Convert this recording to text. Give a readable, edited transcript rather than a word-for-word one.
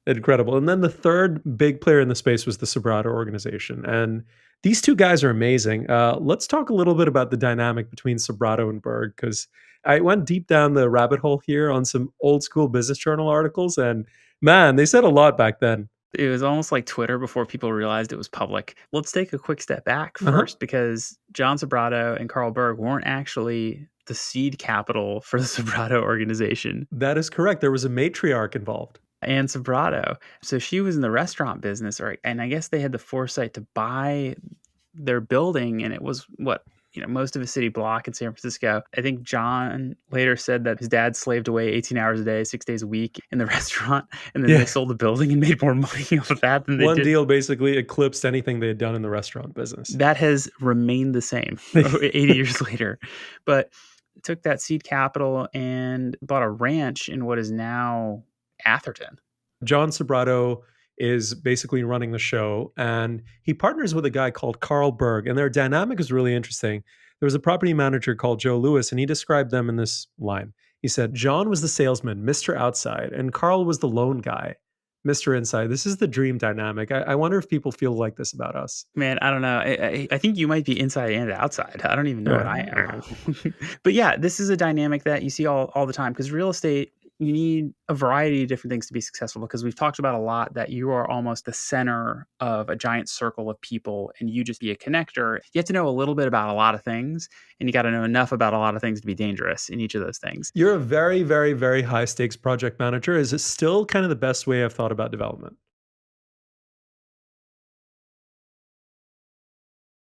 Incredible. And then the third big player in the space was the Sobrato Organization. And these two guys are amazing. Let's talk a little bit about the dynamic between Sobrato and Berg, because I went deep down the rabbit hole here on some old school business journal articles. And man, they said a lot back then. It was almost like Twitter before people realized it was public. Let's take a quick step back Uh-huh. first because John Sobrato and Carl Berg weren't actually the seed capital for the Sobrato organization That is correct. There was a matriarch involved. and Sobrato. So she was in the restaurant business, and I guess they had the foresight to buy their building, and it was most of a city block in San Francisco. I think John later said that his dad slaved away 18 hours a day, 6 days a week in the restaurant, and then Yeah. they sold the building and made more money off of that than they One did. deal basically eclipsed anything they had done in the restaurant business. That has remained the same 80 years later. But took that seed capital and bought a ranch in what is now Atherton. John Sobrato is basically running the show, and he partners with a guy called Carl Berg, and their dynamic is really interesting. There was a property manager called Joe Lewis, and he described them in this line. He said, John was the salesman, Mr. Outside, and Carl was the loan guy, Mr. Inside. This is the dream dynamic. I wonder if people feel like this about us. Man, I don't know. I think you might be inside and outside. I don't even know what I am. Yeah. But yeah, this is a dynamic that you see all the time because real estate, you need a variety of different things to be successful because we've talked about a lot that you are almost the center of a giant circle of people and you just be a connector. You have to know a little bit about a lot of things and you got to know enough about a lot of things to be dangerous in each of those things. You're a very, very, very high stakes project manager. Is it still kind of the best way I've thought about development?